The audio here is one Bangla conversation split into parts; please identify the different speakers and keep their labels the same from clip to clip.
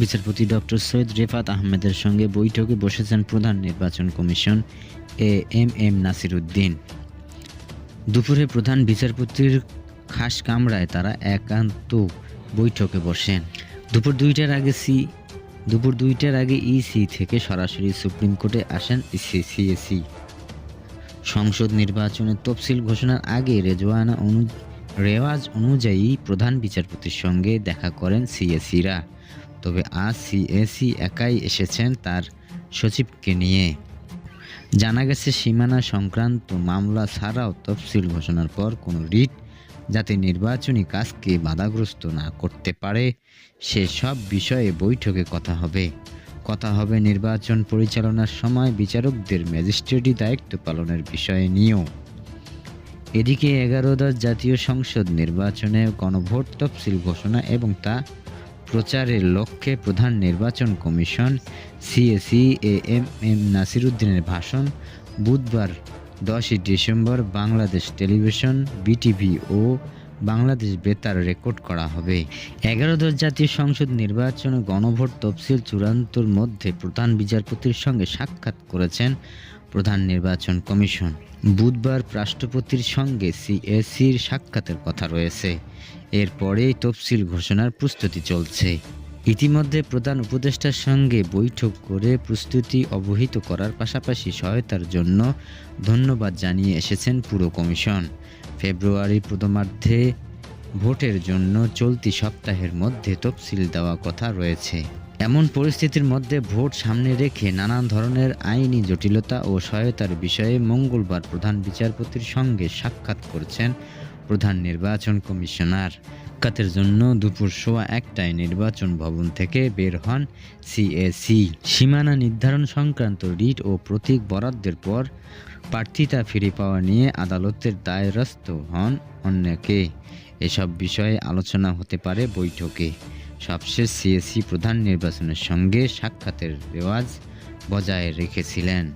Speaker 1: বিচারপতি ডক্টর সৈয়দ রেফাত আহমেদের সঙ্গে বৈঠকে বসেছেন প্রধান নির্বাচন কমিশন এম নাসির উদ্দিন। দুপুরে প্রধান বিচারপতির খাস কামরায় তারা একান্ত বৈঠকে বসেন। দুপুর দুইটার আগে ইসি থেকে সরাসরি সুপ্রিম কোর্টে আসেন সিএসি। সংসদ নির্বাচনের তফসিল ঘোষণার আগে রেওয়াজ অনুযায়ী প্রধান বিচারপতির সঙ্গে দেখা করেন সিএসিরা। তবে আজ সিএসি একাই এসেছেন তার সচিবকে নিয়ে। জানা গেছে সীমানা সংক্রান্ত মামলা ছাড়াও তফসিল ঘোষণার পর কোনো রিট যাতে নির্বাচনী কাজকে বাধাগ্রস্ত না করতে পারে সে সব বিষয়ে বৈঠকে কথা হবে নির্বাচন পরিচালনার সময় বিচারকদের ম্যাজিস্ট্রেটি দায়িত্ব পালনের বিষয়ে নিয়েও। এদিকে 11 জাতীয় সংসদ নির্বাচনে গণভোট তফসিল ঘোষণা এবং তা প্রচারের লক্ষ্যে প্রধান নির্বাচন কমিশন সিএসি এম নাসির উদ্দিনের ভাষণ বুধবার 10 ডিসেম্বর বাংলাদেশ টেলিভিশন বিটিভি ও বাংলাদেশ বেতার রেকর্ড করা হবে। 11 জাতীয় সংসদ নির্বাচনে গণভোট তফসিল চূড়ান্তর মধ্যে প্রধান বিচারপতির সঙ্গে সাক্ষাৎ করেছেন প্রধান নির্বাচন কমিশন। বুধবার রাষ্ট্রপতির সঙ্গে সিএসির সাক্ষাতের কথা রয়েছে। এরপরেই তফসিল ঘোষণার প্রস্তুতি চলছে। ইতিমধ্যে প্রধান উপদেষ্টার সঙ্গে বৈঠক করে প্রস্তুতি অবহিত করার পাশাপাশি সহায়তার জন্য ধন্যবাদ জানিয়ে এসেছেন পুরো কমিশন। ফেব্রুয়ারির প্রথমার্ধে ভোটের জন্য চলতি সপ্তাহের মধ্যে তফসিল দেওয়া কথা রয়েছে। এমন পরিস্থিতির মধ্যে ভোট সামনে রেখে নানান ধরনের আইনি জটিলতা ও সহায়তার বিষয়ে মঙ্গলবার প্রধান বিচারপতির সঙ্গে সাক্ষাৎ করছেন প্রধান নির্বাচন কমিশনার। সাক্ষাতের জন্য দুপুর 1:15টায় নির্বাচন ভবন থেকে বের হন সিএসি। সীমানা নির্ধারণ সংক্রান্ত রিট ও প্রতীক বরাদ্দের পর প্রার্থিতা ফিরে পাওয়া নিয়ে আদালতের দায়রস্থ হন অনেকে। এসব বিষয়ে আলোচনা হতে পারে বৈঠকে। সবশেষ সিএসি প্রধান নির্বাচনের সঙ্গে সাক্ষাতের রেওয়াজ বজায় রেখেছিলেন।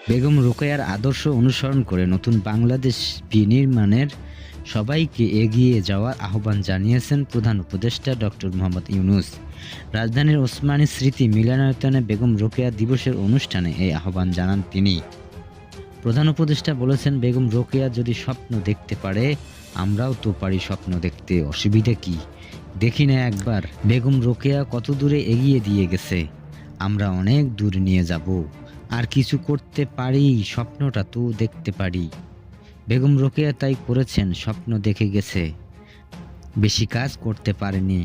Speaker 1: বেগম রোকেয়ার আদর্শ অনুসরণ করে নতুন বাংলাদেশ বিনির্মাণের সবাইকে এগিয়ে যাওয়ার আহ্বান জানিয়েছেন প্রধান উপদেষ্টা ডক্টর মোহাম্মদ ইউনূস। রাজধানীর ওসমানী স্মৃতি মিলনায়তনে বেগম রোকেয়া দিবসের অনুষ্ঠানে এই আহ্বান জানান তিনি। প্রধান উপদেষ্টা বলেছেন, বেগম রোকেয়া যদি স্বপ্ন দেখতে পারে আমরাও তো পারি স্বপ্ন দেখতে, অসুবিধা কি? দেখি না একবার বেগম রোকেয়া কত দূরে এগিয়ে দিয়ে গেছে, আমরা অনেক দূর নিয়ে যাব। আর কিছু করতে পারি, স্বপ্নটা তো দেখতে পারি। বেগম রোকেয়া তাই করেছেন, স্বপ্ন দেখে গেছে, বেশি কাজ করতে পারেনি।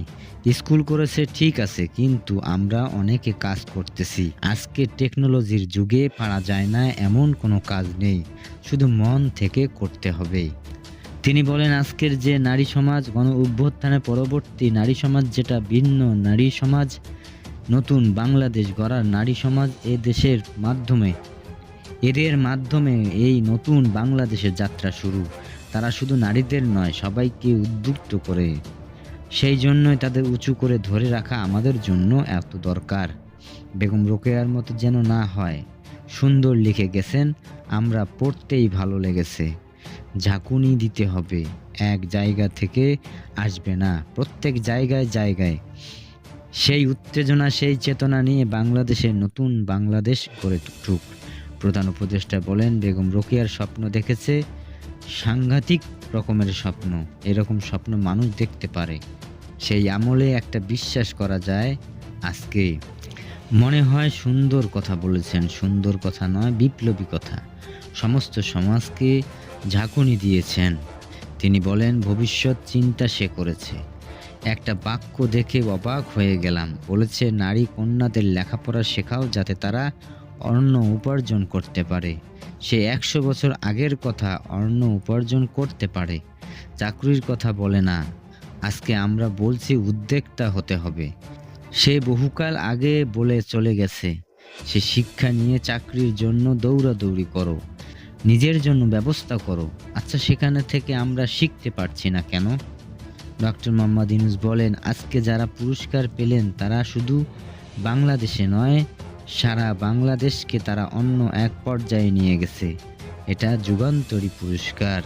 Speaker 1: স্কুল করেছে ঠিক আছে, কিন্তু আমরা অনেকে কাজ করতেছি। আজকে টেকনোলজির যুগে পারা যায় না এমন কোনো কাজ নেই, শুধু মন থেকে করতে হবে। তিনি বলেন, আজকের যে নারী সমাজ, গণ অভ্যুত্থানের পরবর্তী নারী সমাজ যেটা ভিন্ন নারী সমাজ, নতুন বাংলাদেশ গড়ার নারী সমাজ এদের মাধ্যমে এই নতুন বাংলাদেশের যাত্রা শুরু। তারা শুধু নারীদের নয়, সবাইকে উদ্বুদ্ধ করে। সেই জন্যই তাদের উঁচু করে ধরে রাখা আমাদের জন্য এত দরকার। বেগম রোকেয়ার মতো যেন না হয়। সুন্দর লিখে গেছেন, আমরা পড়তেই ভালো লেগেছে। ঝাঁকুনি দিতে হবে, এক জায়গা থেকে আসবে না, প্রত্যেক জায়গায় জায়গায়। সেই উত্তেজনা, সেই চেতনা নিয়ে বাংলাদেশের নতুন বাংলাদেশ গড়ে উঠুক। প্রধান উপদেষ্টা বলেন, বেগম রোকেয়ার স্বপ্ন দেখেছে, সাংঘাতিক রকমের স্বপ্ন। এরকম স্বপ্ন মানুষ দেখতে পারে, সেই আমলে একটা বিশ্বাস করা যায়। আজকে মনে হয় সুন্দর কথা বলেছেন, সুন্দর কথা নয়, বিপ্লবী কথা। সমস্ত সমাজকে ঝাঁকুনি দিয়েছেন। তিনি বলেন, ভবিষ্যৎ চিন্তা সে করেছে। একটা বাক্য দেখে অবাক হয়ে গেলাম। বলেছে, নারী কন্যাদের লেখাপড়া শেখাও যাতে তারা অন্ন উপার্জন করতে পারে। সে 100 বছর আগের কথা, অন্ন উপার্জন করতে পারে, চাকরির কথা বলে না। আজকে আমরা বলছি উদ্যোক্তা হতে হবে। সে বহুকাল আগে বলে চলে গেছে। সে শিক্ষা নিয়ে চাকরির জন্য দৌড়াদৌড়ি করো, নিজের জন্য ব্যবস্থা করো। আচ্ছা, সেখানে থেকে আমরা শিখতে পারছি না কেন? ডক্টর মোহাম্মদ ইউনূস বলেন, আজকে যারা পুরস্কার পেলেন তারা শুধু বাংলাদেশে নয়, সারা বাংলাদেশকে তারা অন্য এক পর্যায়ে নিয়ে গেছে। এটা যুগান্তরী পুরস্কার।